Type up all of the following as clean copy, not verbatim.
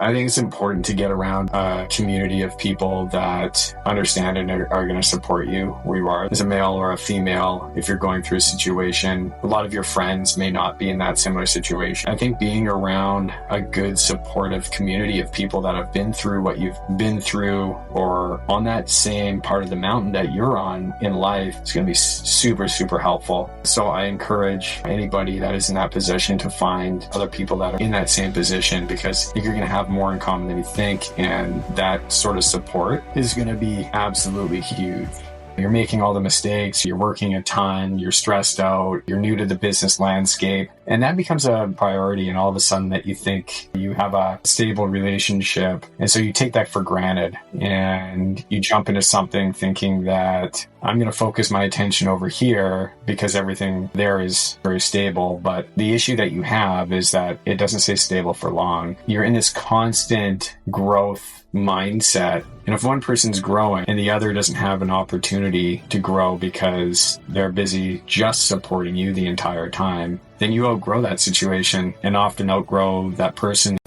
I think it's important to get around a community of people that understand and are going to support you where you are as a male or a female. If you're going through a situation, a lot of your friends may not be in that similar situation. I think being around a good supportive community of people that have been through what you've been through or on that same part of the mountain that you're on in life is going to be super, super helpful. So I encourage anybody that is in that position to find other people that are in that same position, because you're going to have more in common than you think, and that sort of support is going to be absolutely huge. You're making all the mistakes, you're working a ton, you're stressed out, you're new to the business landscape, and that becomes a priority, and all of a sudden that you think you have a stable relationship, and so you take that for granted, and you jump into something thinking that I'm going to focus my attention over here because everything there is very stable. But the issue that you have is that it doesn't stay stable for long. You're in this constant growth mindset. And if one person's growing and the other doesn't have an opportunity to grow because they're busy just supporting you the entire time, then you outgrow that situation and often outgrow that person.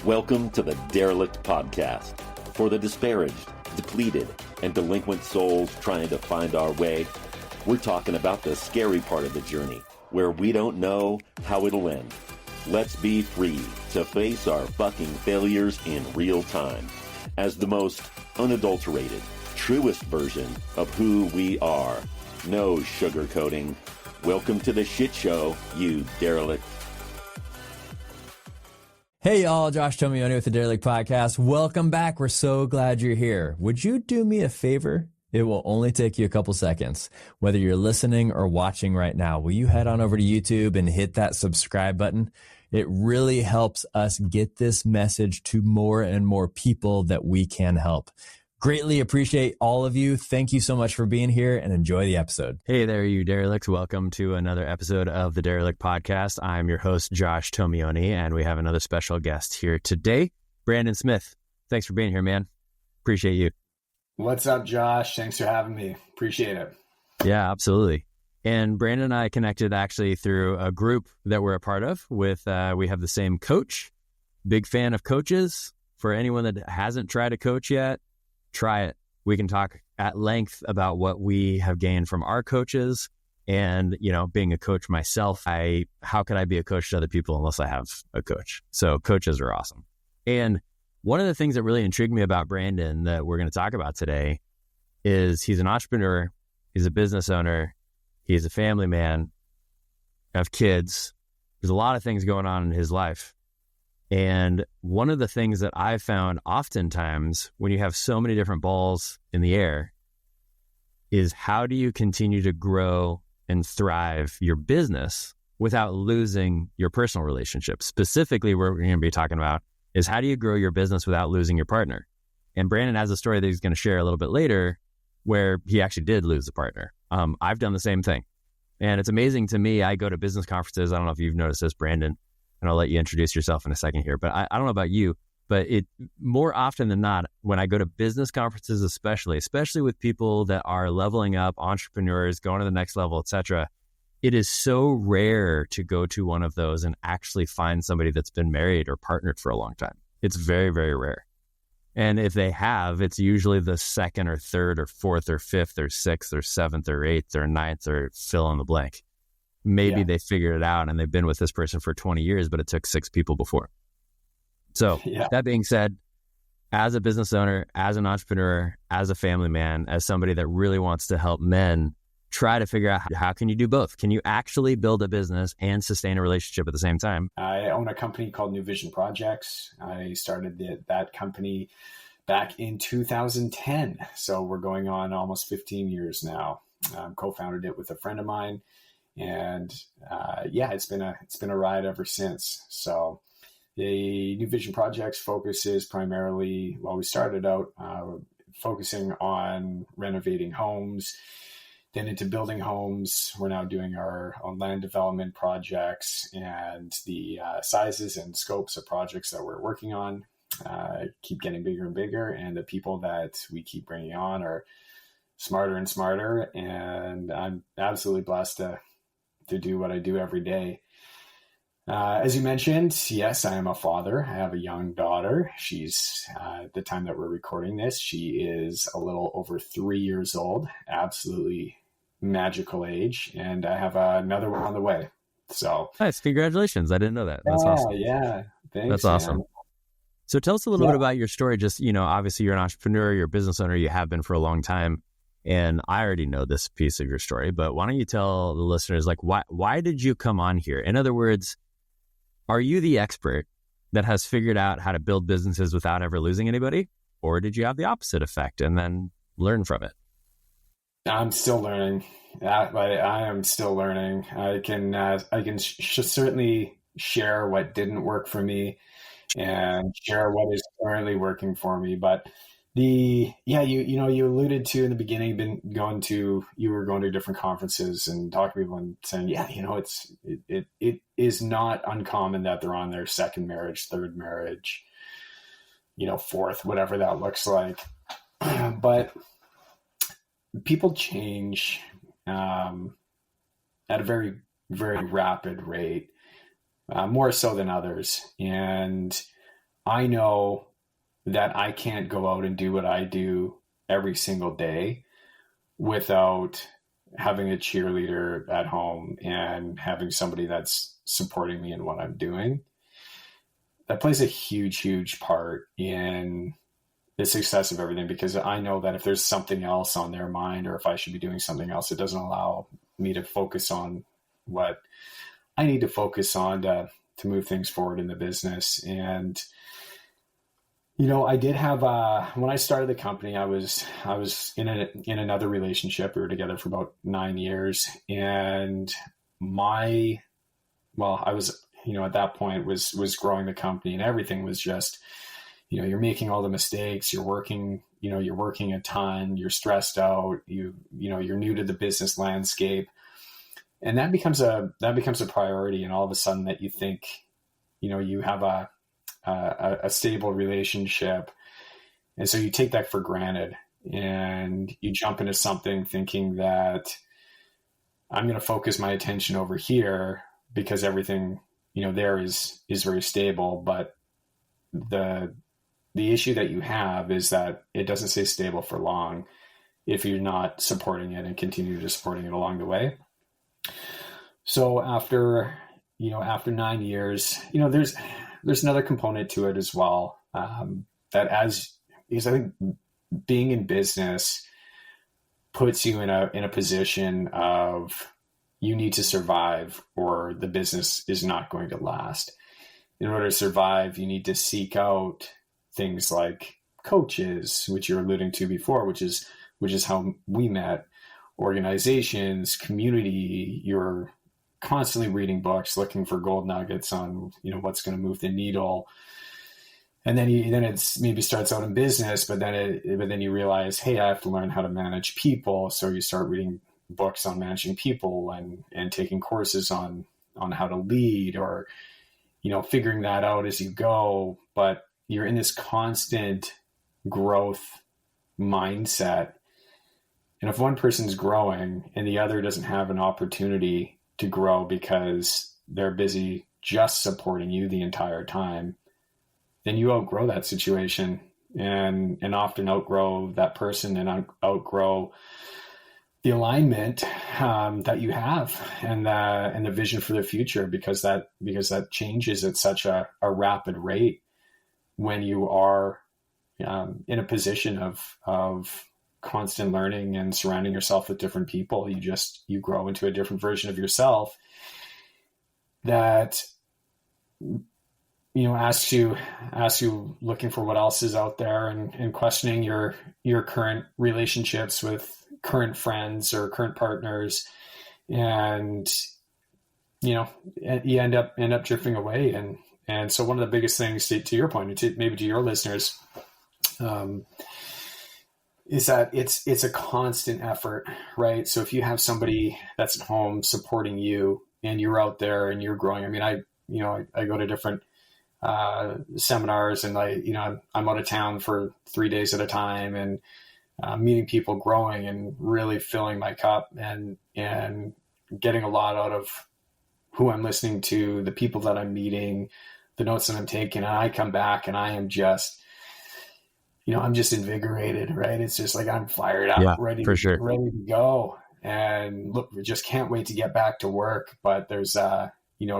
Welcome to the Derelict Podcast. For the disparaged, depleted, and delinquent souls trying to find our way, we're talking about the scary part of the journey, where we don't know how it'll end. Let's be free to face our fucking failures in real time as the most unadulterated, truest version of who we are. No sugarcoating. Welcome to the shit show, you derelict. Hey y'all, Josh Tomeoni with the Derelict Podcast. Welcome back. We're so glad you're here. Would you do me a favor? It will only take you a couple seconds. Whether you're listening or watching right now, will you head on over to YouTube and hit that subscribe button? It really helps us get this message to more and more people that we can help. Greatly appreciate all of you. Thank you so much for being here, and enjoy the episode. Hey there, you derelicts. Welcome to another episode of the Derelict Podcast. I'm your host, Josh Tomeoni, and we have another special guest here today, Brandon Smith. Thanks for being here, man. Appreciate you. What's up, Josh? Thanks for having me. Appreciate it. Yeah, absolutely. And Brandon and I connected actually through a group that we're a part of with, we have the same coach. Big fan of coaches. For anyone that hasn't tried a coach yet, try it. We can talk at length about what we have gained from our coaches. And, you know, being a coach myself, how could I be a coach to other people unless I have a coach? So coaches are awesome. And one of the things that really intrigued me about Brandon that we're going to talk about today is he's an entrepreneur, he's a business owner, he's a family man, have kids. There's a lot of things going on in his life. And one of the things that I've found oftentimes when you have so many different balls in the air is how do you continue to grow and thrive your business without losing your personal relationship? Specifically, what we're going to be talking about is how do you grow your business without losing your partner? And Brandon has a story that he's going to share a little bit later where he actually did lose a partner. I've done the same thing. And it's amazing to me. I go to business conferences. I don't know if you've noticed this, Brandon, and I'll let you introduce yourself in a second here. But I don't know about you, but it more often than not, when I go to business conferences, especially with people that are leveling up, entrepreneurs, going to the next level, etc., it is so rare to go to one of those and actually find somebody that's been married or partnered for a long time. It's very, very rare. And if they have, it's usually the second or third or fourth or fifth or sixth or seventh or eighth or ninth or fill in the blank. Maybe they figured it out and they've been with this person for 20 years, but it took 6 people before. So that being said, as a business owner, as an entrepreneur, as a family man, as somebody that really wants to help men try to figure out how can you do both? Can you actually build a business and sustain a relationship at the same time? I own a company called New Vision Projects. I started that company back in 2010. So we're going on almost 15 years now. Co-founded it with a friend of mine. And it's been a ride ever since. So the New Vision Projects focuses primarily, we started out focusing on renovating homes, then into building homes. We're now doing our own land development projects, and the sizes and scopes of projects that we're working on keep getting bigger and bigger. And the people that we keep bringing on are smarter and smarter. And I'm absolutely blessed to do what I do every day. As you mentioned, yes, I am a father. I have a young daughter. She's, at the time that we're recording this, she is a little over 3 years old, absolutely magical age. And I have another one on the way. So Nice. Congratulations. I didn't know that. That's awesome. Yeah. Thanks, That's awesome. man. So tell us a little bit about your story. Just, obviously you're an entrepreneur, you're a business owner, you have been for a long time. And I already know this piece of your story, but why don't you tell the listeners, like, why did you come on here? In other words, are you the expert that has figured out how to build businesses without ever losing anybody? Or did you have the opposite effect and then learn from it? I'm still learning. I am still learning. I can certainly share what didn't work for me and share what is currently working for me. But you alluded to in the beginning, you were going to different conferences and talking to people and saying, it is not uncommon that they're on their second marriage, third marriage, fourth, whatever that looks like. But people change at a very, very rapid rate, more so than others. And I know that I can't go out and do what I do every single day without having a cheerleader at home and having somebody that's supporting me in what I'm doing. That plays a huge, huge part in the success of everything, because I know that if there's something else on their mind, or if I should be doing something else, it doesn't allow me to focus on what I need to focus on to move things forward in the business. And I did have, when I started the company, I was in another relationship. We were together for about 9 years, and I was, at that point was growing the company, and everything was just, you're making all the mistakes, you're working a ton, you're stressed out, you're new to the business landscape. And that becomes a priority. And all of a sudden that you think, you have a stable relationship. And so you take that for granted and you jump into something thinking that I'm going to focus my attention over here because everything, there is very stable. But the issue that you have is that it doesn't stay stable for long if you're not supporting it and continue to supporting it along the way. So after 9 years, there's another component to it as well. Because I think being in business puts you in a position of, you need to survive or the business is not going to last. In order to survive, you need to seek out things like coaches, which you're alluding to before, which is how we met, organizations, community. You're constantly reading books, looking for gold nuggets on, what's going to move the needle. And then it's maybe starts out in business, but then you realize, hey, I have to learn how to manage people. So you start reading books on managing people and taking courses on how to lead, or, figuring that out as you go. But you're in this constant growth mindset. And if one person's growing and the other doesn't have an opportunity to grow because they're busy just supporting you the entire time, then you outgrow that situation and often outgrow that person and outgrow the alignment that you have and the vision for the future, because that changes at such a rapid rate when you are in a position of constant learning and surrounding yourself with different people. You grow into a different version of yourself that, asks you looking for what else is out there and questioning your current relationships with current friends or current partners. And, you end up drifting away. And so one of the biggest things to your point, maybe to your listeners, is that it's a constant effort, right? So if you have somebody that's at home supporting you and you're out there and you're growing, I mean, I go to different seminars and I'm out of town for 3 days at a time and meeting people, growing and really filling my cup and getting a lot out of who I'm listening to, the people that I'm meeting, the notes that I'm taking, and I come back and I am just, I'm just invigorated, right? It's just like I'm fired up, Yeah, ready for sure. to go. And look, we just can't wait to get back to work. But there's a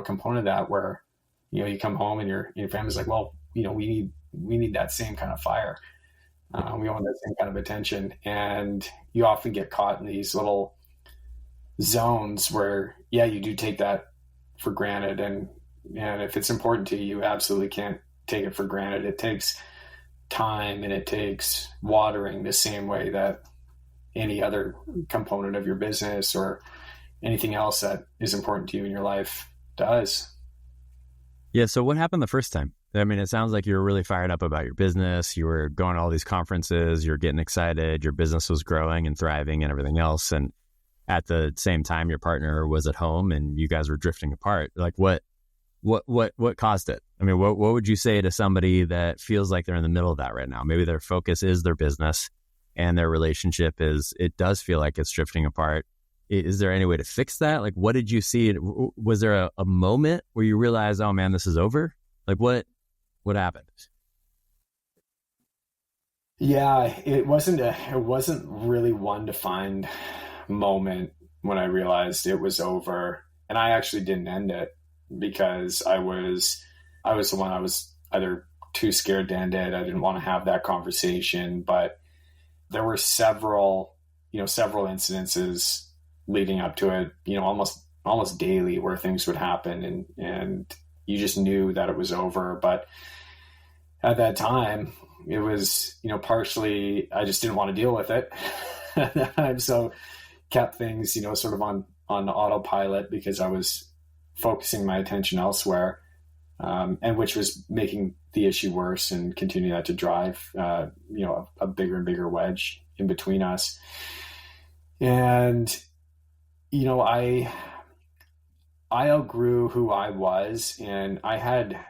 component of that where, you come home and your family's like, well, we need that same kind of fire. We want that same kind of attention. And you often get caught in these little zones where, you do take that for granted. And if it's important to you, you absolutely can't take it for granted. It takes time and it takes watering the same way that any other component of your business or anything else that is important to you in your life does. Yeah. So what happened the first time? I mean, it sounds like you were really fired up about your business. You were going to all these conferences, you're getting excited, your business was growing and thriving and everything else. And at the same time, your partner was at home and you guys were drifting apart. Like what caused it? I mean, what would you say to somebody that feels like they're in the middle of that right now? Maybe their focus is their business and their relationship it does feel like it's drifting apart. Is there any way to fix that? Like, what did you see? Was there a moment where you realized, oh man, this is over? Like what happened? Yeah, it wasn't really one defined moment when I realized it was over. And I actually didn't end it because I was the one, I was either too scared to end it. I didn't want to have that conversation, but there were several incidences leading up to it, almost daily where things would happen and you just knew that it was over. But at that time it was, partially, I just didn't want to deal with it. And so kept things, sort of on autopilot because I was focusing my attention elsewhere, and which was making the issue worse and continuing that to drive, a bigger and bigger wedge in between us. And, I outgrew who I was, and her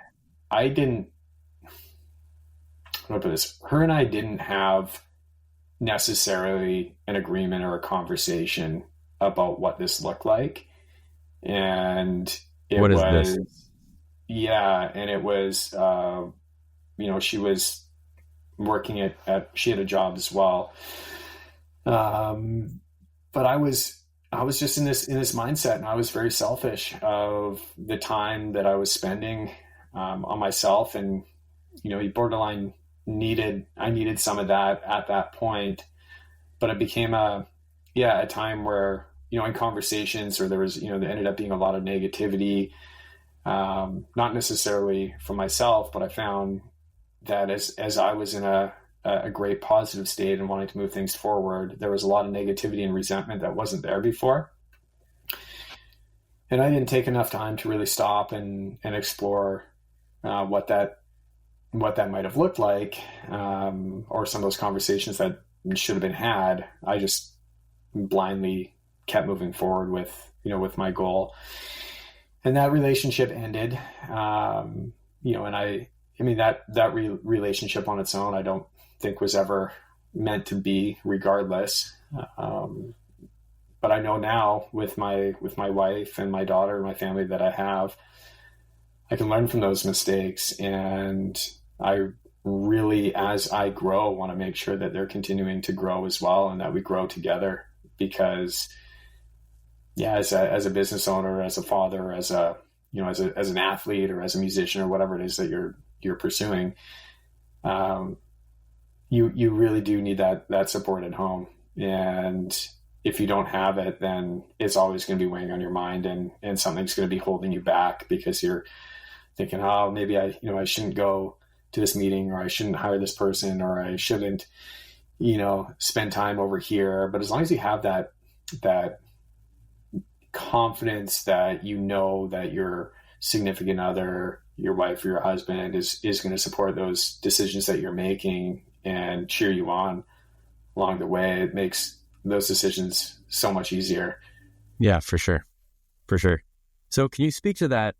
and I didn't have necessarily an agreement or a conversation about what this looked like. And it what is was, this? yeah. And it was, she was working she had a job as well. But I was just in this mindset, and I was very selfish of the time that I was spending, on myself. And, borderline I needed some of that at that point, but it became a time where, in conversations, or there was, there ended up being a lot of negativity, not necessarily for myself, but I found that as I was in a great positive state and wanting to move things forward, there was a lot of negativity and resentment that wasn't there before. And I didn't take enough time to really stop and explore what that might have looked like, or some of those conversations that should have been had. I just blindly kept moving forward with my goal, and that relationship ended. And that relationship on its own, I don't think was ever meant to be, regardless. But I know now with my wife and my daughter and my family that I have, I can learn from those mistakes. And I really, as I grow, want to make sure that they're continuing to grow as well, and that we grow together. Because as a business owner, as a father, as an athlete, or as a musician, or whatever it is that you're pursuing, you really do need that support at home. And if you don't have it, then it's always going to be weighing on your mind, and something's going to be holding you back because you're thinking, oh, maybe I shouldn't go to this meeting, or I shouldn't hire this person, or I shouldn't, spend time over here. But as long as you have that confidence that that your significant other, your wife or your husband is going to support those decisions that you're making and cheer you on along the way, it makes those decisions so much easier. Yeah, for sure. For sure. So can you speak to that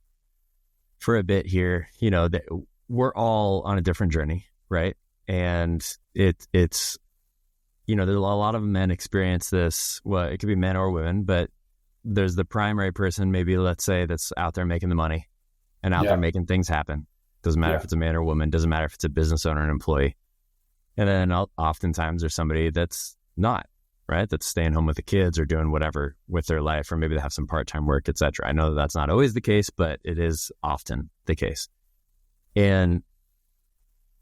for a bit here? That we're all on a different journey, right? And it's, there's a lot of men experience this. Well, it could be men or women, but there's the primary person, maybe let's say, that's out there making the money and out there making things happen. Doesn't matter if it's a man or woman, doesn't matter if it's a business owner or an employee. And then oftentimes there's somebody that's not, right? That's staying home with the kids or doing whatever with their life, or maybe they have some part-time work, etc. I know that's not always the case, but it is often the case. And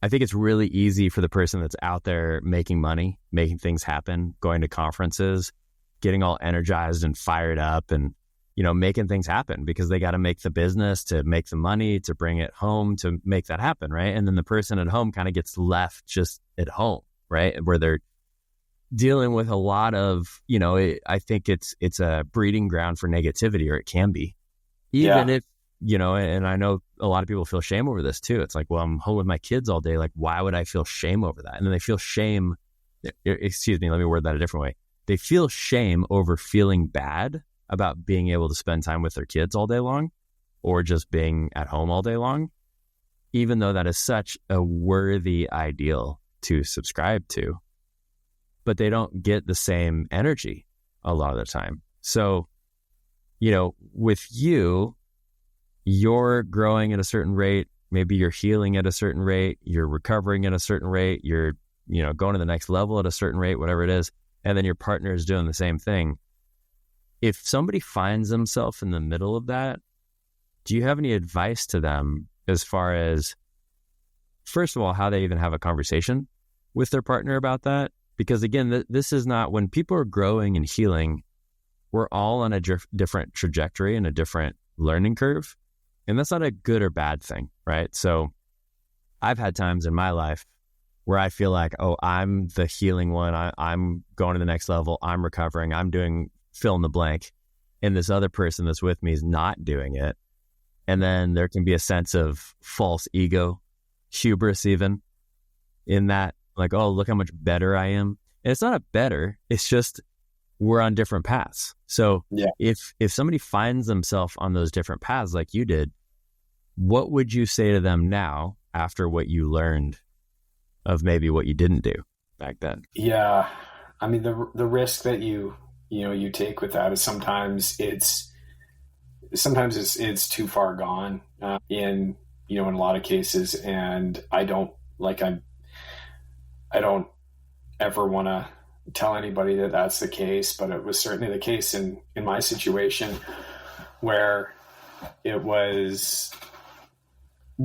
I think it's really easy for the person that's out there making money, making things happen, going to conferences, getting all energized and fired up and, making things happen because they got to make the business to make the money, to bring it home, to make that happen, right? And then the person at home kind of gets left just at home, right? Where they're dealing with a lot of, I think it's a breeding ground for negativity, or it can be. Even if, and I know a lot of people feel shame over this too. It's like, well, I'm home with my kids all day. Like, why would I feel shame over that? And then they feel shame. Excuse me, let me word that a different way. They feel shame over feeling bad about being able to spend time with their kids all day long, or just being at home all day long, even though that is such a worthy ideal to subscribe to. But they don't get the same energy a lot of the time. So, with you're growing at a certain rate, maybe you're healing at a certain rate, you're recovering at a certain rate, you're, going to the next level at a certain rate, whatever it is, and then your partner is doing the same thing. If somebody finds themselves in the middle of that, do you have any advice to them as far as, first of all, how they even have a conversation with their partner about that? Because again, this is not, when people are growing and healing, we're all on a different trajectory and a different learning curve. And that's not a good or bad thing, right? So I've had times in my life where I feel like, oh, I'm the healing one. I'm going to the next level. I'm recovering. I'm doing fill in the blank. And this other person that's with me is not doing it. And then there can be a sense of false ego, hubris even in that, like, oh, look how much better I am. And it's not a better, it's just we're on different paths. So if somebody finds themselves on those different paths like you did, what would you say to them now after what you learned of maybe what you didn't do back then? Yeah. I mean, the risk that you take with that is sometimes it's too far gone in a lot of cases. And I don't ever want to tell anybody that that's the case, but it was certainly the case in my situation, where it was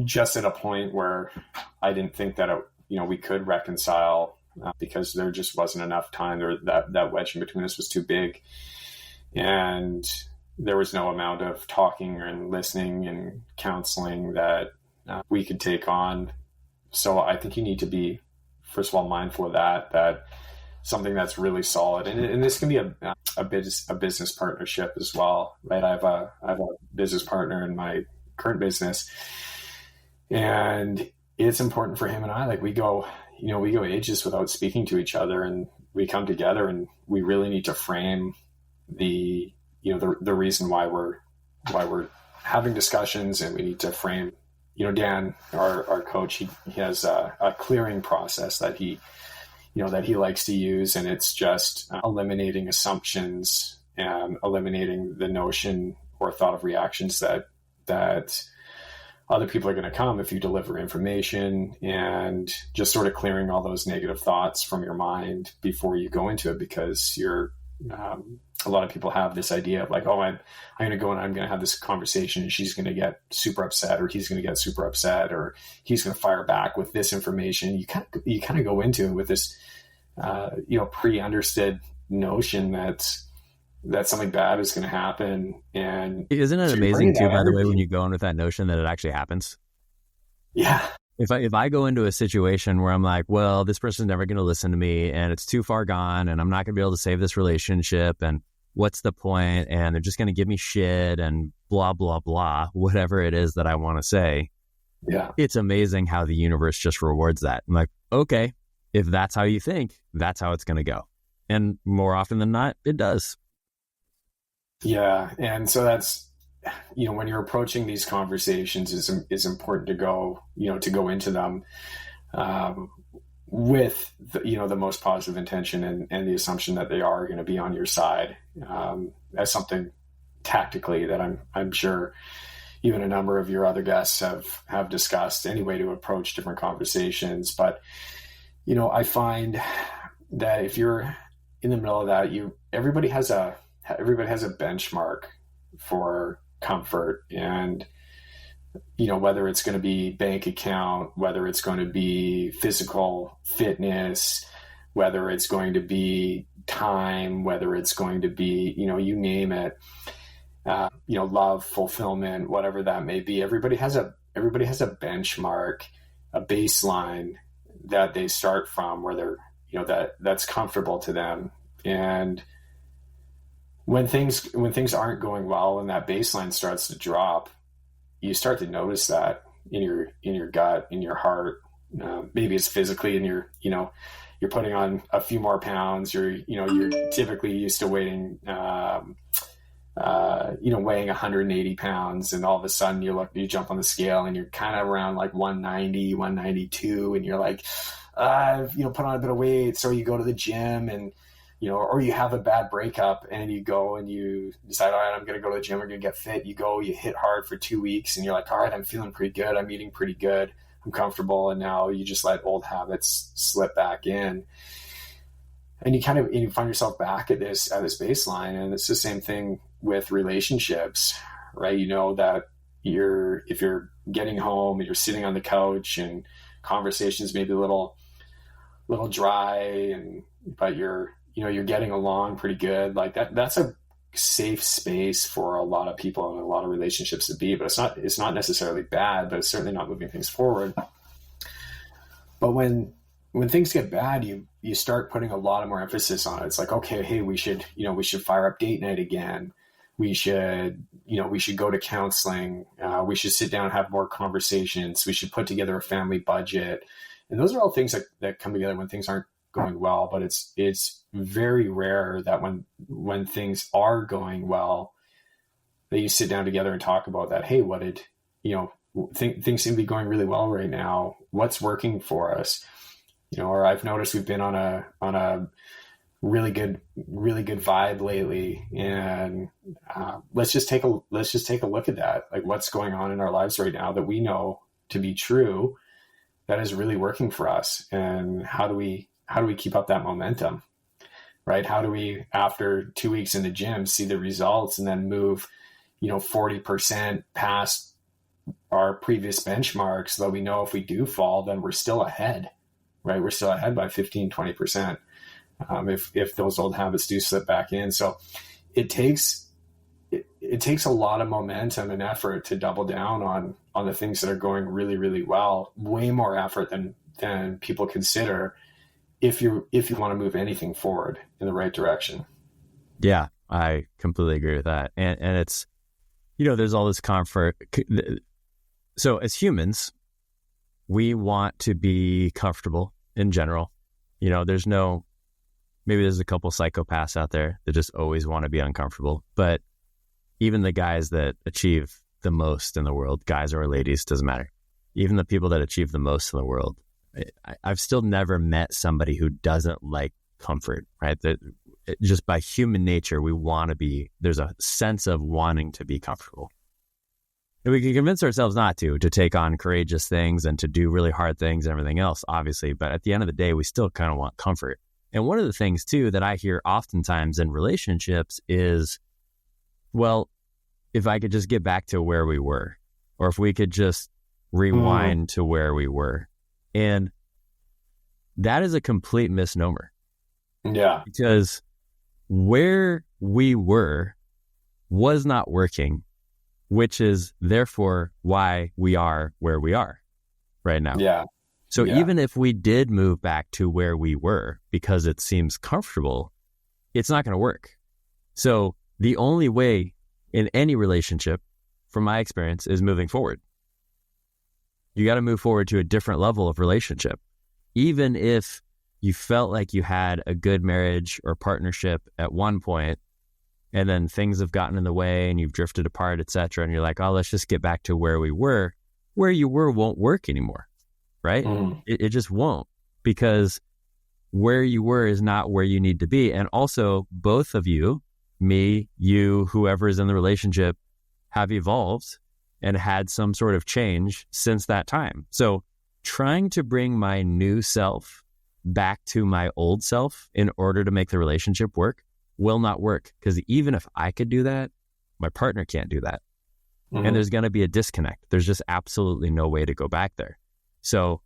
just at a point where I didn't think that we could reconcile because there just wasn't enough time. That wedge in between us was too big, and there was no amount of talking and listening and counseling that we could take on. So I think you need to be, first of all, mindful of that something that's really solid, and this can be a business partnership as well, right? I have a business partner in my current business, and it's important for him and I, like, we go ages without speaking to each other, and we come together and we really need to frame the reason why we're having discussions, and we need to frame, Dan, our coach, he has a clearing process that he likes to use, and it's just eliminating assumptions and eliminating the notion or thought of reactions that other people are going to come if you deliver information, and just sort of clearing all those negative thoughts from your mind before you go into it, because a lot of people have this idea of like, oh, I'm going to go and I'm going to have this conversation and she's going to get super upset, or he's going to get super upset, or he's going to fire back with this information. You kind of go into it with this, pre-understood notion that something bad is going to happen. And isn't it amazing too, by the way, when you go in with that notion that it actually happens? Yeah. If I go into a situation where I'm like, well, this person's never going to listen to me and it's too far gone and I'm not going to be able to save this relationship, and what's the point? And they're just going to give me shit and blah, blah, blah, whatever it is that I want to say. Yeah. It's amazing how the universe just rewards that. I'm like, okay, if that's how you think, that's how it's going to go. And more often than not, it does. Yeah. And so that's, when you're approaching these conversations, is important to go into them with the most positive intention and the assumption that they are going to be on your side as something tactically that I'm sure even a number of your other guests have discussed, any way to approach different conversations. But, I find that if you're in the middle of that, everybody has a benchmark for comfort, and, whether it's going to be bank account, whether it's going to be physical fitness, whether it's going to be time, whether it's going to be, you name it, love, fulfillment, whatever that may be. Everybody has a benchmark, a baseline that they start from, where they're, that's comfortable to them. And when things aren't going well and that baseline starts to drop, you start to notice that in your gut, in your heart. Maybe it's physically, and you're putting on a few more pounds. You're typically used to weighing 180 pounds, and all of a sudden you jump on the scale and you're kind of around like 190, 192, and you're like, I've put on a bit of weight. So you go to the gym, and or you have a bad breakup and you go and you decide, all right, I'm going to go to the gym, I'm going to get fit. You go, you hit hard for 2 weeks, and you're like, all right, I'm feeling pretty good, I'm eating pretty good, I'm comfortable. And now you just let old habits slip back in, and you find yourself back at this baseline. And it's the same thing with relationships, right? That if you're getting home and you're sitting on the couch and conversations maybe a little dry, but you're getting along pretty good, like that's a safe space for a lot of people and a lot of relationships to be. But it's not necessarily bad, but it's certainly not moving things forward. But when things get bad, you start putting a lot of more emphasis on it. It's like, okay, hey, we should fire up date night again. We should go to counseling. We should sit down and have more conversations. We should put together a family budget. And those are all things that come together when things aren't going well. But it's very rare that when things are going well, that you sit down together and talk about that. Hey, what did, things seem to be going really well right now. What's working for us? Or I've noticed we've been on a really good vibe lately, and let's just take a look at that. Like, what's going on in our lives right now that we know to be true, that is really working for us, and how do we keep up that momentum, right? How do we, after 2 weeks in the gym, see the results and then move 40% past our previous benchmarks, so that we know if we do fall, then we're still ahead, right? We're still ahead by 15-20%. If those old habits do slip back in. So it takes a lot of momentum and effort to double down on the things that are going really, really well, way more effort than people consider, if you want to move anything forward in the right direction. Yeah, I completely agree with that. And it's, there's all this comfort. So as humans, we want to be comfortable in general. Maybe there's a couple psychopaths out there that just always want to be uncomfortable. But even the guys that achieve the most in the world, guys or ladies, doesn't matter. Even the people that achieve the most in the world, I've still never met somebody who doesn't like comfort, right? That just by human nature, there's a sense of wanting to be comfortable. And we can convince ourselves not to take on courageous things and to do really hard things and everything else, obviously. But at the end of the day, we still kind of want comfort. And one of the things, too, that I hear oftentimes in relationships is, well, if I could just get back to where we were, or if we could just rewind to where we were. And that is a complete misnomer. Yeah. Because where we were was not working, which is therefore why we are where we are right now. Yeah. So even if we did move back to where we were because it seems comfortable, it's not going to work. So the only way in any relationship, from my experience, is moving forward. You got to move forward to a different level of relationship. Even if you felt like you had a good marriage or partnership at one point, and then things have gotten in the way and you've drifted apart, etc., and you're like, oh, let's just get back to where we were. Where you were won't work anymore. Right? It just won't, because where you were is not where you need to be. And also, both of you me, you, whoever is in the relationship have evolved and had some sort of change since that time. So trying to bring my new self back to my old self in order to make the relationship work will not work, because even if I could do that, my partner can't do that. And there's going to be a disconnect. There's just absolutely no way to go back there. So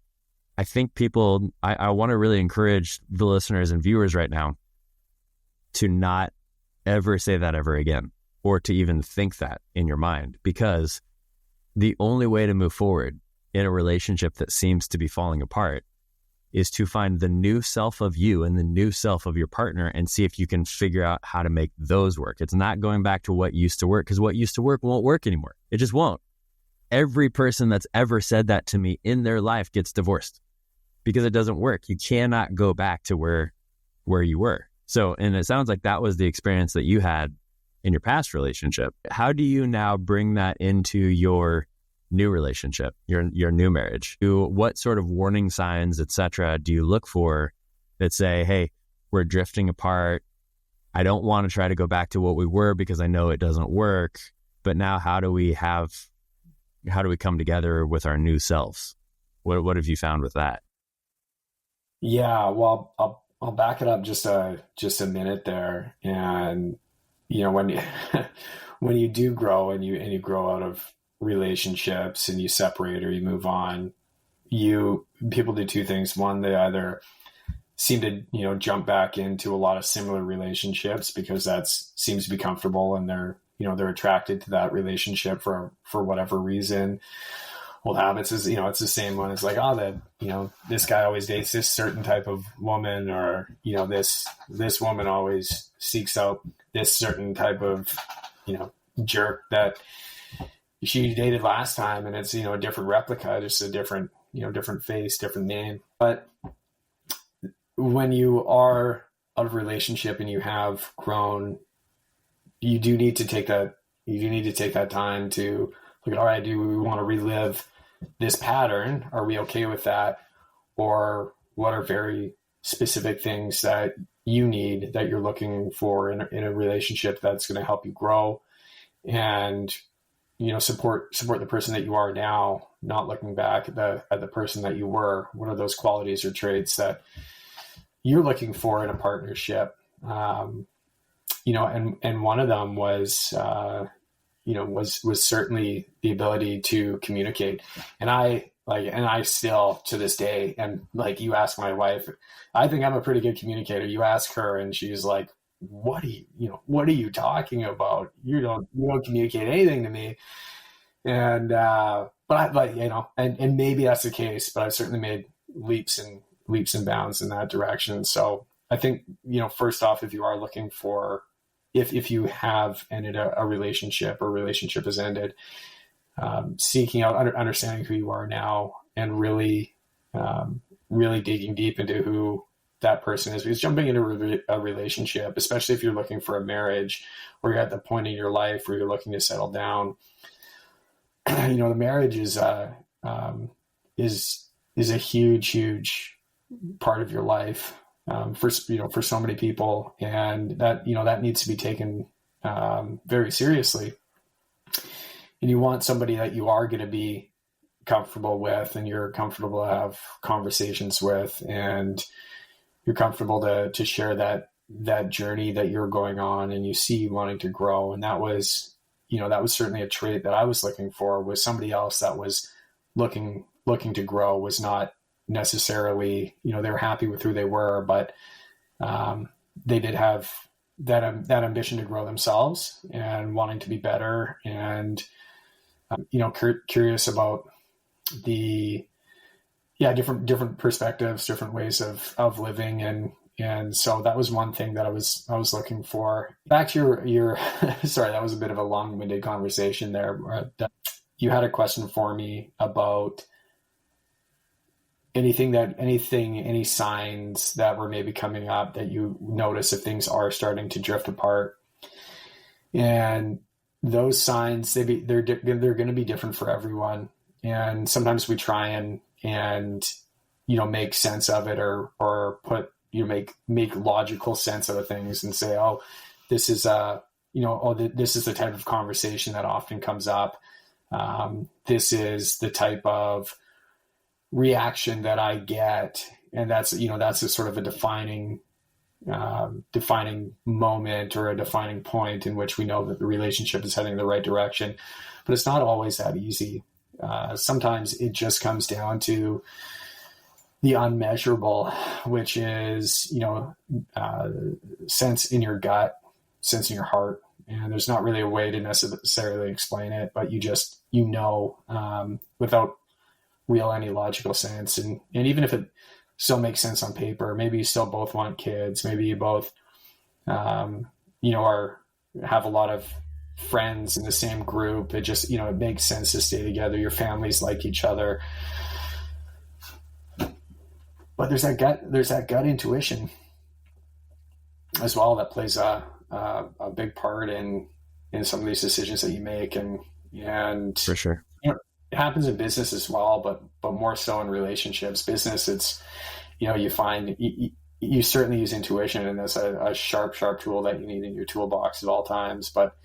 I think I want to really encourage the listeners and viewers right now to not ever say that ever again, or to even think that in your mind, because the only way to move forward in a relationship that seems to be falling apart is to find the new self of you and the new self of your partner and see if you can figure out how to make those work. It's not going back to what used to work, because what used to work won't work anymore. It just won't. Every person that's ever said that to me in their life gets divorced because it doesn't work. You cannot go back to where you were. So, and it sounds like that was the experience that you had in your past relationship. How do you now bring that into your new relationship, your new marriage? What sort of warning signs, etc., do you look for that say, hey, we're drifting apart. I don't want to try to go back to what we were because I know it doesn't work. But now how do we come together with our new selves? What have you found with that? Yeah, well, I'll back it up just a minute there. And when you do grow and you grow out of relationships and you separate or you move on, people do two things. One, they either seem to jump back into a lot of similar relationships because that seems to be comfortable, and they're attracted to that relationship for whatever reason. Old habits is, it's the same one. It's like, this guy always dates this certain type of woman, or, this woman always seeks out this certain type of, jerk that she dated last time. And it's, a different replica, just a different face, different name. But when you are out of relationship and you have grown, you do need to take that time to look at, all right, do we want to relive this pattern? Are we okay with that? Or what are very specific things that you need, that you're looking for in a relationship that's going to help you grow and, support the person that you are now, not looking back at the person that you were? What are those qualities or traits that you're looking for in a partnership? And one of them was certainly the ability to communicate. And I still to this day, and like, you ask my wife, I think I'm a pretty good communicator. You ask her and she's like, what are you talking about? You don't communicate anything to me. And, but and maybe that's the case, but I've certainly made leaps and bounds in that direction. So I think, first off, if you are looking for, if you have ended a relationship, or relationship has ended, seeking out, understanding who you are now, and really digging deep into who that person is. Because jumping into a relationship, especially if you're looking for a marriage, or you're at the point in your life where you're looking to settle down, the marriage is a huge part of your life. For so many people, and that needs to be taken very seriously. And you want somebody that you are going to be comfortable with, and you're comfortable to have conversations with, and you're comfortable to share that journey that you're going on, and you see wanting to grow. And that was certainly a trait that I was looking for, was somebody else that was looking to grow, was not necessarily, they were happy with who they were, but they did have that ambition to grow themselves and wanting to be better, and curious about the different perspectives, different ways of living, and so that was one thing that I was looking for. Back to your sorry, that was a bit of a long-winded conversation there. You had a question for me about any signs that were maybe coming up that you notice if things are starting to drift apart. And those signs, they're going to be different for everyone. And sometimes we try and make sense of it, or put, make logical sense of the things and say, oh, this is this is the type of conversation that often comes up. This is the type of reaction that I get. And that's a sort of a defining moment or a defining point in which we know that the relationship is heading in the right direction. But it's not always that easy. Sometimes it just comes down to the unmeasurable, which is, sense in your gut, sense in your heart. And there's not really a way to necessarily explain it, but without real any logical sense. And even if it still makes sense on paper, maybe you still both want kids, maybe you both, have a lot of friends in the same group. It just, it makes sense to stay together. Your families like each other. But there's that gut intuition as well that plays a big part in some of these decisions that you make, and for sure, it happens in business as well, but more so in relationships. Business, it's you find you certainly use intuition, and that's a sharp tool that you need in your toolbox at all times. But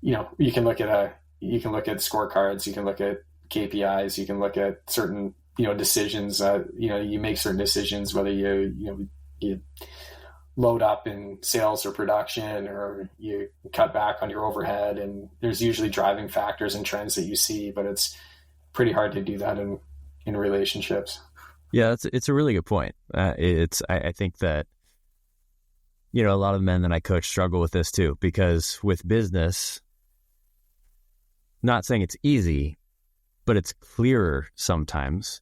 you can look at scorecards, you can look at KPIs, you can look at certain decisions. You make certain decisions, whether you load up in sales or production, or you cut back on your overhead. And there's usually driving factors and trends that you see, but it's pretty hard to do that in relationships. Yeah, it's a really good point. I think that, a lot of men that I coach struggle with this too, because with business, not saying it's easy, but it's clearer sometimes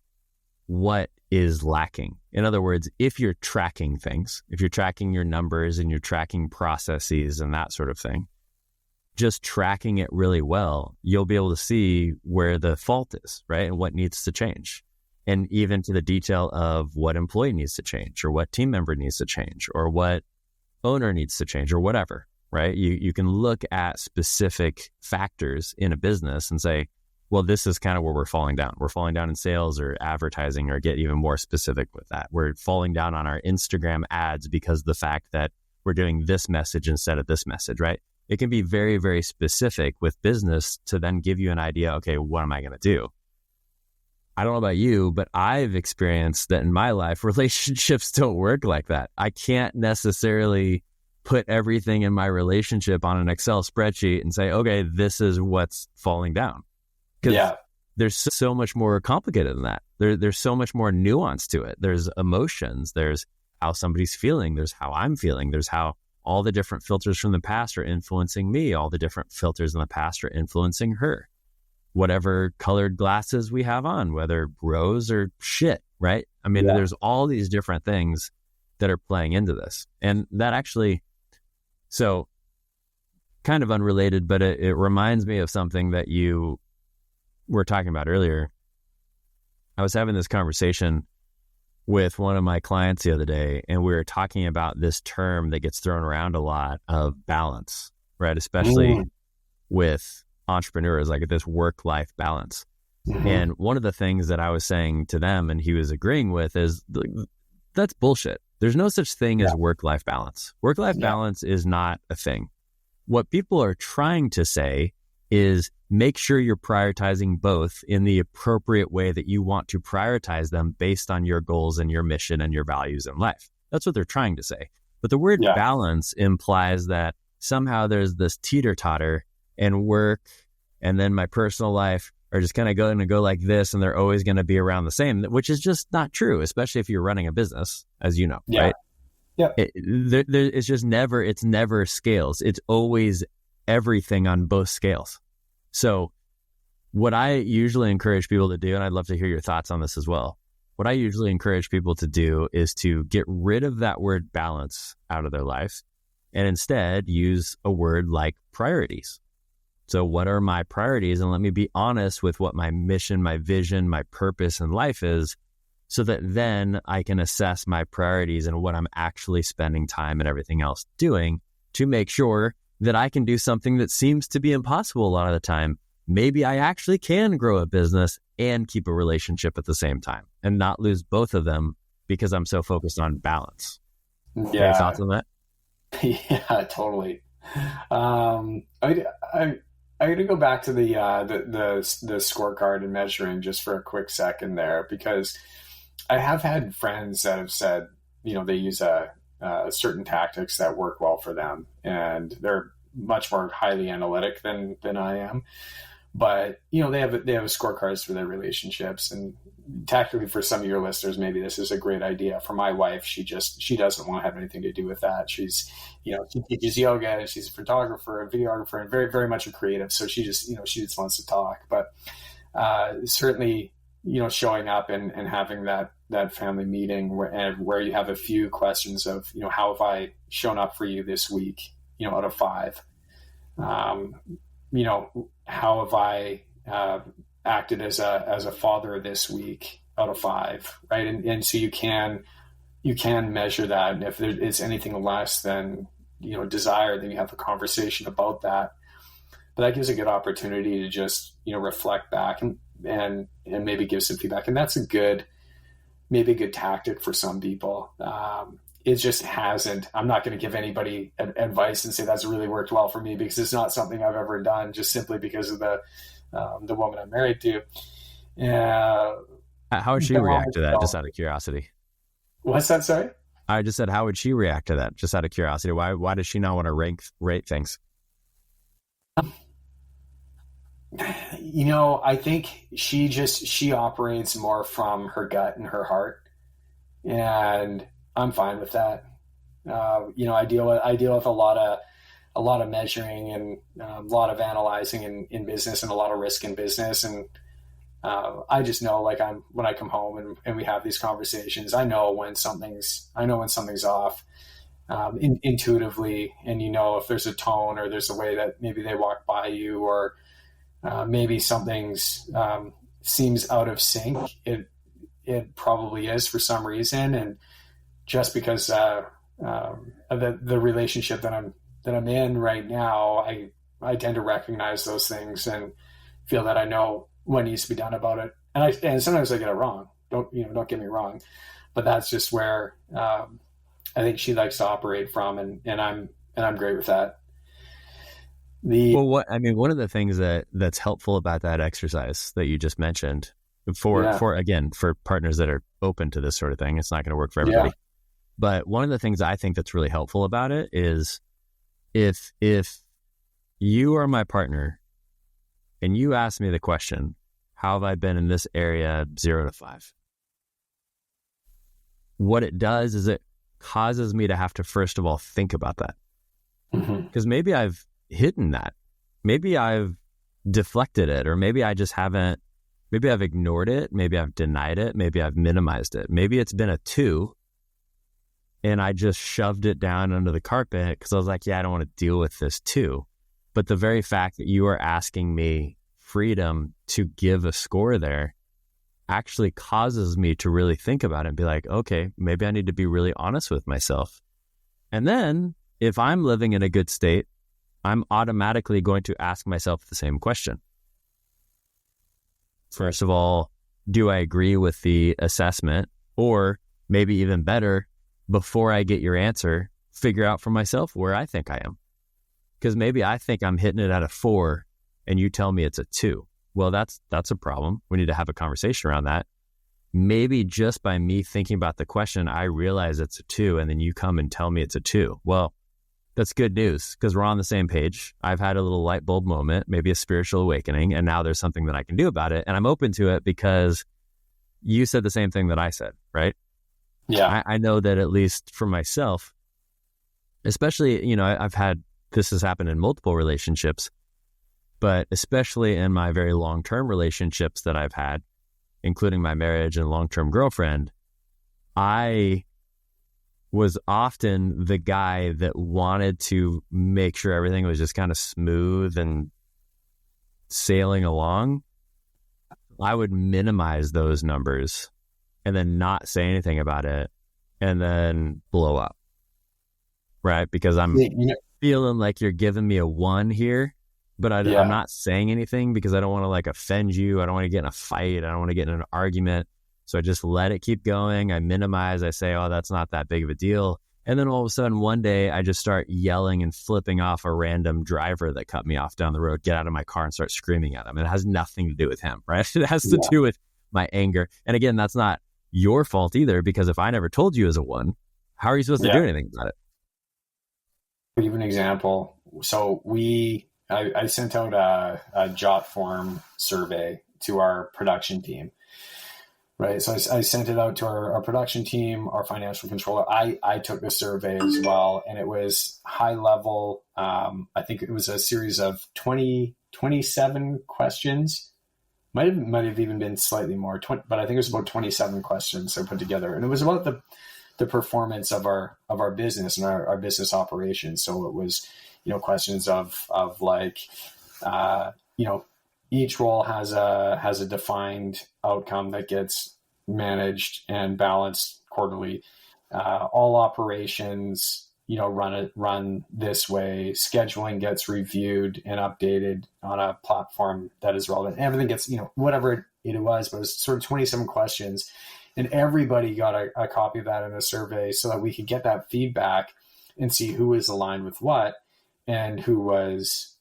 what is lacking. In other words, if you're tracking things, if you're tracking your numbers and you're tracking processes and that sort of thing, just tracking it really well, you'll be able to see where the fault is, right? And what needs to change. And even to the detail of what employee needs to change, or what team member needs to change, or what owner needs to change, or whatever, right? You can look at specific factors in a business and say, well, this is kind of where we're falling down. We're falling down in sales or advertising, or get even more specific with that. We're falling down on our Instagram ads because of the fact that we're doing this message instead of this message, right? It can be very, very specific with business to then give you an idea, okay, what am I going to do? I don't know about you, but I've experienced that in my life, relationships don't work like that. I can't necessarily put everything in my relationship on an Excel spreadsheet and say, okay, this is what's falling down. Because there's so much more complicated than that. There's so much more nuance to it. There's emotions. There's how somebody's feeling. There's how I'm feeling. There's how all the different filters from the past are influencing me. All the different filters in the past are influencing her. Whatever colored glasses we have on, whether rose or shit, right? I mean, there's all these different things that are playing into this. And that actually, so kind of unrelated, but it reminds me of something that you were talking about earlier. I was having this conversation with one of my clients the other day, and we were talking about this term that gets thrown around a lot of balance, right? Especially with entrepreneurs, like this work-life balance. And one of the things that I was saying to them, and he was agreeing with, is that's bullshit. There's no such thing as work-life balance. Work-life balance is not a thing. What people are trying to say is make sure you're prioritizing both in the appropriate way that you want to prioritize them based on your goals and your mission and your values in life. That's what they're trying to say. But the word balance implies that somehow there's this teeter-totter, and work and then my personal life are just kind of going to go like this, and they're always going to be around the same, which is just not true, especially if you're running a business, as you know, right? Yeah. It's just never scales. It's always everything on both scales. So what I usually encourage people to do, and I'd love to hear your thoughts on this as well, what I usually encourage people to do is to get rid of that word balance out of their life and instead use a word like priorities. So what are my priorities? And let me be honest with what my mission, my vision, my purpose in life is, so that then I can assess my priorities and what I'm actually spending time and everything else doing to make sure that I can do something that seems to be impossible a lot of the time. Maybe I actually can grow a business and keep a relationship at the same time and not lose both of them because I'm so focused on balance. Yeah. Any thoughts on that? Yeah, totally. I I'm going to go back to the scorecard and measuring just for a quick second there, because I have had friends that have said, they use certain tactics that work well for them, and they're much more highly analytic than I am. But they have scorecards for their relationships, and tactically for some of your listeners, maybe this is a great idea. For my wife, she doesn't want to have anything to do with that. She's she teaches yoga, and she's a photographer, a videographer, and very, very much a creative. So she just wants to talk. But certainly, showing up and having that family meeting where you have a few questions of, how have I shown up for you this week, out of 5. How have I acted as a father this week out of 5, right? And so you can measure that, and if there is anything less than desire, then you have a conversation about that. But that gives a good opportunity to just reflect back and maybe give some feedback, and that's maybe a good tactic for some people. It just hasn't. I'm not going to give anybody advice and say that's really worked well for me, because it's not something I've ever done, just simply because of the woman I'm married to. How would she react to that, just out of curiosity? What's that, sorry? I just said, how would she react to that, just out of curiosity? Why does she not want to rate things? I think she operates more from her gut and her heart, and I'm fine with that. I deal with a lot of measuring and a lot of analyzing in business, and a lot of risk in business. And I just know, when I come home and we have these conversations, I know when something's off, intuitively. And if there's a tone, or there's a way that maybe they walk by you, or maybe something's seems out of sync. It probably is for some reason, and just because of the relationship that I'm in right now, I tend to recognize those things and feel that I know what needs to be done about it. And sometimes I get it wrong. Don't get me wrong, but that's just where I think she likes to operate from, and I'm great with that. One of the things that's helpful about that exercise that you just mentioned, for partners that are open to this sort of thing, it's not going to work for everybody. Yeah. But one of the things I think that's really helpful about it is, if you are my partner and you ask me the question, how have I been in this area 0 to 5? What it does is it causes me to have to, first of all, think about that. Because maybe I've hidden that. Maybe I've deflected it, or maybe I just haven't. Maybe I've ignored it. Maybe I've denied it. Maybe I've minimized it. Maybe it's been a 2 and I just shoved it down under the carpet because I was like, yeah, I don't want to deal with this 2. But the very fact that you are asking me freedom to give a score there actually causes me to really think about it and be like, okay, maybe I need to be really honest with myself. And then if I'm living in a good state, I'm automatically going to ask myself the same question. First of all, do I agree with the assessment? Or maybe even better, before I get your answer, figure out for myself where I think I am. Because maybe I think I'm hitting it at a 4 and you tell me it's a 2. Well, that's a problem. We need to have a conversation around that. Maybe just by me thinking about the question, I realize it's a 2, and then you come and tell me it's a 2. Well, that's good news, because we're on the same page. I've had a little light bulb moment, maybe a spiritual awakening, and now there's something that I can do about it. And I'm open to it because you said the same thing that I said, right? Yeah. I know that, at least for myself, especially, I've had, this has happened in multiple relationships, but especially in my very long-term relationships that I've had, including my marriage and long-term girlfriend, I was often the guy that wanted to make sure everything was just kind of smooth and sailing along. I would minimize those numbers and then not say anything about it, and then blow up, right? Because I'm feeling like you're giving me a 1 here, but I'm not saying anything because I don't want to offend you. I don't want to get in a fight. I don't want to get in an argument. So I just let it keep going. I minimize. I say, oh, that's not that big of a deal. And then all of a sudden one day I just start yelling and flipping off a random driver that cut me off down the road, get out of my car and start screaming at him. It has nothing to do with him, right? It has to do with my anger. And again, that's not your fault either, because if I never told you as a one, how are you supposed to do anything about it? I'll give an example. So I sent out a jot form survey to our production team, right? So I sent it out to our production team, our financial controller. I took the survey as well, and it was high level. I think it was a series of 27 questions. Might have even been slightly more, but I think it was about 27 questions I put together, and it was about the performance of our business and our business operations. So it was, questions of like, each role has a defined outcome that gets managed and balanced quarterly. All operations, run this way. Scheduling gets reviewed and updated on a platform that is relevant. Everything gets, whatever it was, but it was sort of 27 questions. And everybody got a copy of that in a survey so that we could get that feedback and see who was aligned with what and who was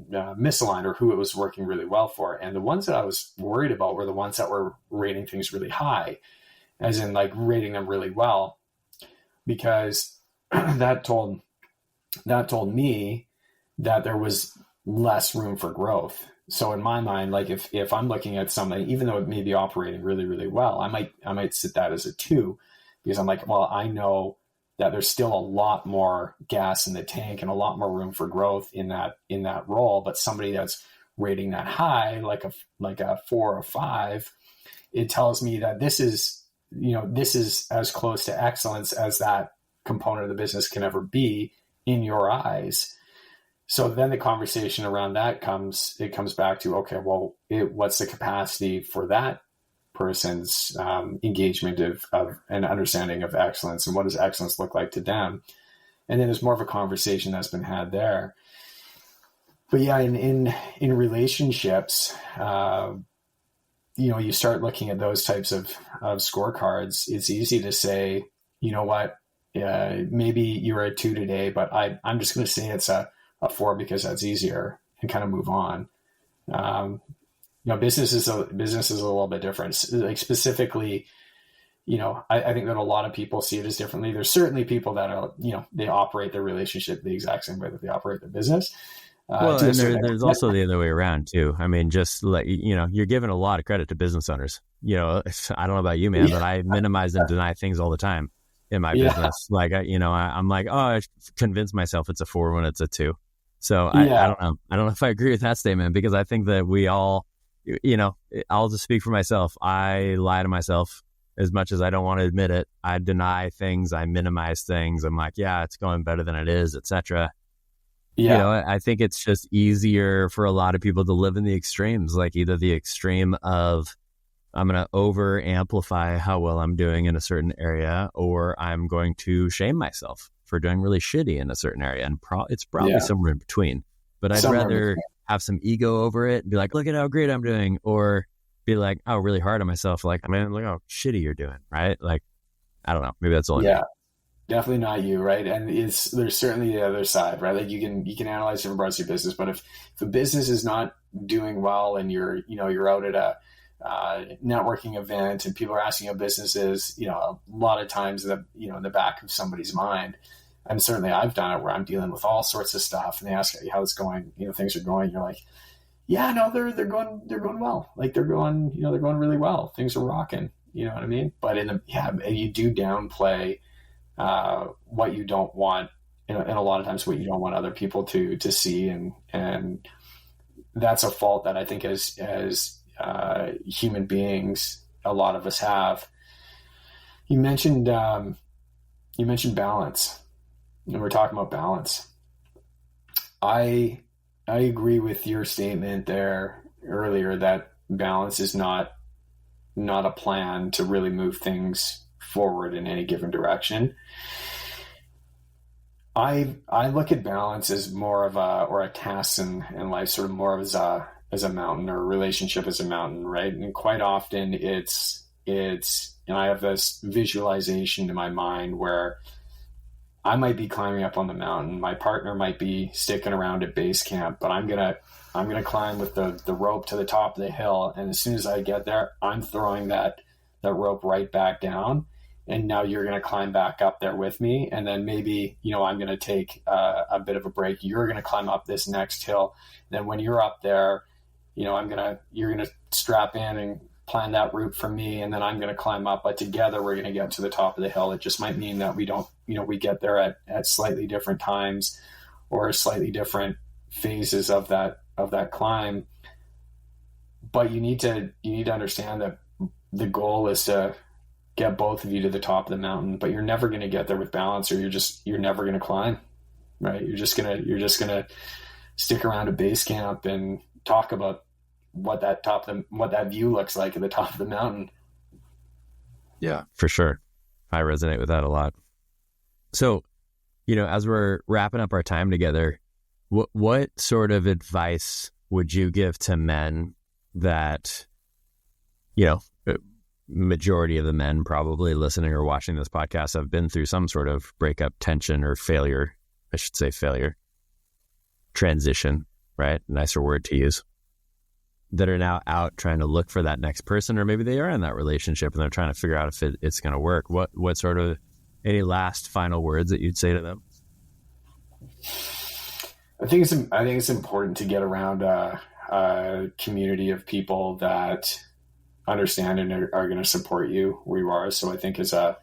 misaligned, or who it was working really well for. And the ones that I was worried about were the ones that were rating things really high, as in like rating them really well, because that told me that there was less room for growth. So in my mind, like if I'm looking at something, even though it may be operating really, really well, I might sit that as a 2, because I'm like, well, I know that there's still a lot more gas in the tank and a lot more room for growth in that role. But somebody that's rating that high, like a 4 or 5, it tells me that this is as close to excellence as that component of the business can ever be in your eyes. So then the conversation around that comes back to, okay, well, what's the capacity for that person's engagement of an understanding of excellence, and what does excellence look like to them? And then there's more of a conversation that's been had there. But yeah, in relationships, you start looking at those types of scorecards. It's easy to say, you know what, maybe you're a 2 today, but I'm just going to say it's a 4 because that's easier, and kind of move on. Business is a little bit different. Like specifically, I think that a lot of people see it as differently. There's certainly people that are, they operate their relationship the exact same way that they operate their business. Well, and there's also the other way around too. I mean, just like, you're giving a lot of credit to business owners. I don't know about you, man, but I minimize and deny things all the time in my business. Like, I'm like, oh, I convince myself it's a 4 when it's a 2. So I don't know. I don't know if I agree with that statement, because I think that we all, I'll just speak for myself. I lie to myself as much as I don't want to admit it. I deny things. I minimize things. I'm like, yeah, it's going better than it is, etc. Yeah. I think it's just easier for a lot of people to live in the extremes, like either the extreme of I'm going to over amplify how well I'm doing in a certain area, or I'm going to shame myself for doing really shitty in a certain area. And it's probably somewhere in between, but I'd rather have some ego over it and be like, look at how great I'm doing, or be like, oh, really hard on myself. Like, man, look how shitty you're doing. Right. Like, I don't know. Maybe that's only me. Definitely not you, right? And there's certainly the other side, right? Like you can analyze different parts of your business, but if a business is not doing well and you're out at a networking event and people are asking how business is, a lot of times in the back of somebody's mind, and certainly I've done it where I'm dealing with all sorts of stuff, and they ask how it's going, things are going. You're like, yeah, no, they're going well. Like they're going really well. Things are rocking. You know what I mean? But you do downplay what you don't want, and a lot of times what you don't want other people to see, and that's a fault that I think as human beings, a lot of us have. You mentioned balance, and we're talking about balance. I agree with your statement there earlier that balance is not a plan to really move things forward in any given direction. I look at balance as more of a task in life, sort of more as a mountain, or a relationship as a mountain, right? And quite often it's and I have this visualization in my mind where I might be climbing up on the mountain. My partner might be sticking around at base camp, but I'm gonna climb with the rope to the top of the hill. And as soon as I get there, I'm throwing that rope right back down. And now you're going to climb back up there with me. And then maybe, I'm going to take a bit of a break. You're going to climb up this next hill. Then when you're up there, you're going to strap in and plan that route for me. And then I'm going to climb up, but together we're going to get to the top of the hill. It just might mean that we don't, we get there at slightly different times or slightly different phases of that climb. But you need to understand that the goal is to get both of you to the top of the mountain, but you're never going to get there with balance, or you're never going to climb, right? You're just going to stick around at base camp and talk about what that view looks like at the top of the mountain. Yeah, for sure. I resonate with that a lot. So, as we're wrapping up our time together, what sort of advice would you give to men that, majority of the men probably listening or watching this podcast have been through some sort of breakup, tension, or failure, transition, right? Nicer word to use, that are now out trying to look for that next person, or maybe they are in that relationship and they're trying to figure out if it's going to work. What sort of, any last final words that you'd say to them? I think it's important to get around a community of people that understand and are going to support you where you are. So I think as a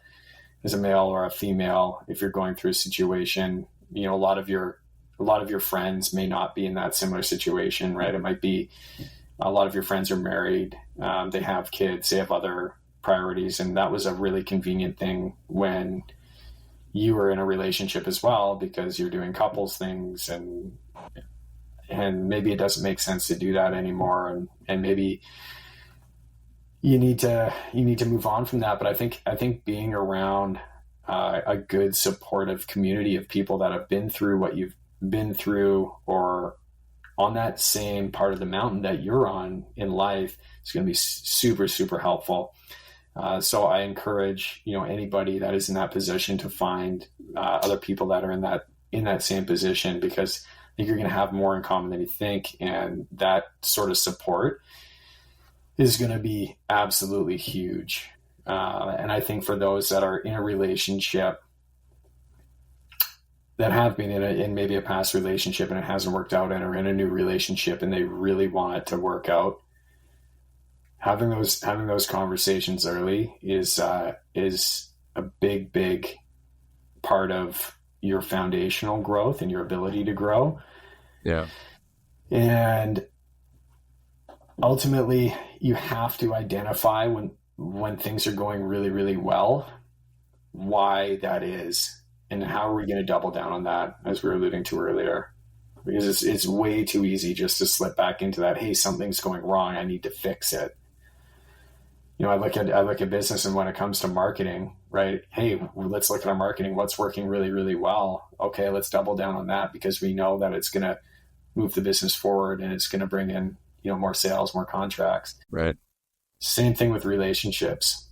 male or a female, if you're going through a situation, a lot of your friends may not be in that similar situation, right? It might be a lot of your friends are married, they have kids, they have other priorities, and that was a really convenient thing when you were in a relationship as well, because you're doing couples things, and maybe it doesn't make sense to do that anymore, and maybe you need to move on from that. But I think being around a good supportive community of people that have been through what you've been through, or on that same part of the mountain that you're on in life, is going to be super, super helpful. So I encourage, anybody that is in that position to find other people that are in that same position, because I think you're going to have more in common than you think. And that sort of support is going to be absolutely huge. And I think for those that are in a relationship, that have been in maybe a past relationship and it hasn't worked out, and are in a new relationship and they really want it to work out, having those conversations early is a big part of your foundational growth and your ability to grow. Yeah. And ultimately you have to identify when things are going really, really well, why that is. And how are we going to double down on that, as we were alluding to earlier? Because it's way too easy just to slip back into that, hey, something's going wrong, I need to fix it. I look at business, and when it comes to marketing, right? Hey, let's look at our marketing. What's working really, really well? Okay, let's double down on that, because we know that it's going to move the business forward and it's going to bring in, more sales, more contracts. Right. Same thing with relationships.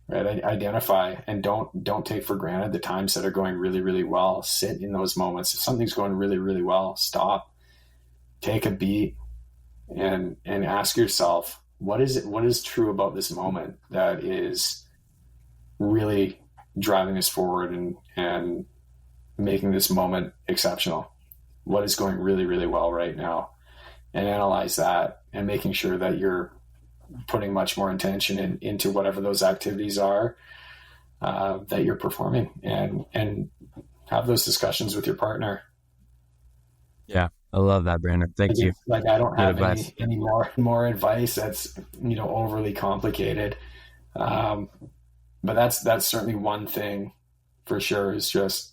Right. Identify and don't take for granted the times that are going really, really well. Sit in those moments. If something's going really, really well, stop, take a beat, and ask yourself, what is true about this moment that is really driving us forward and making this moment exceptional? What is going really, really well right now? And analyze that, and making sure that you're putting much more intention into whatever those activities are that you're performing, and have those discussions with your partner. Yeah, I love that, Brandon. Thank you. Like, I don't have any more advice that's overly complicated, but that's certainly one thing for sure, is just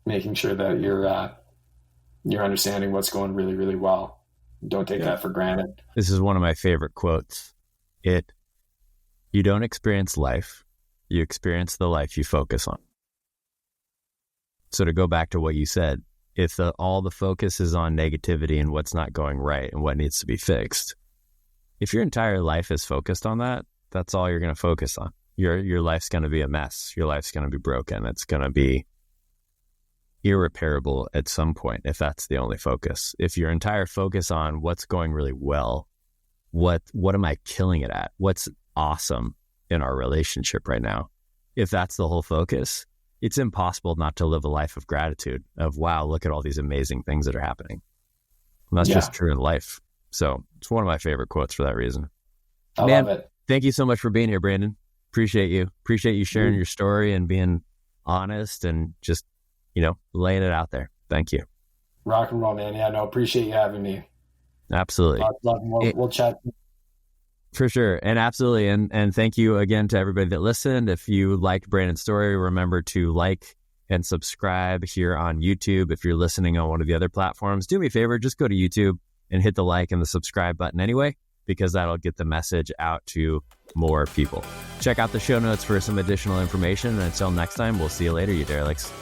making sure that you're understanding what's going really, really well. Don't take that for granted. This is one of my favorite quotes. You don't experience life, you experience the life you focus on. So to go back to what you said, if all the focus is on negativity and what's not going right and what needs to be fixed, if your entire life is focused on that, That's all you're going to focus on. Your life's going to be a mess. Your life's going to be broken. It's going to be irreparable at some point if that's the only focus. If your entire focus on what's going really well, what am I killing it at? What's awesome in our relationship right now? If that's the whole focus, it's impossible not to live a life of gratitude of, wow, look at all these amazing things that are happening. And that's just true in life. So it's one of my favorite quotes for that reason. I love it. Thank you so much for being here, Brandon. Appreciate you. Appreciate you sharing your story and being honest and just, laying it out there. Thank you. Rock and roll, man. Yeah, no, appreciate you having me. Absolutely. We'll chat. For sure. And absolutely. And thank you again to everybody that listened. If you liked Brandon's story, remember to like and subscribe here on YouTube. If you're listening on one of the other platforms, do me a favor, just go to YouTube and hit the like and the subscribe button anyway, because that'll get the message out to more people. Check out the show notes for some additional information. And until next time, we'll see you later, you derelicts.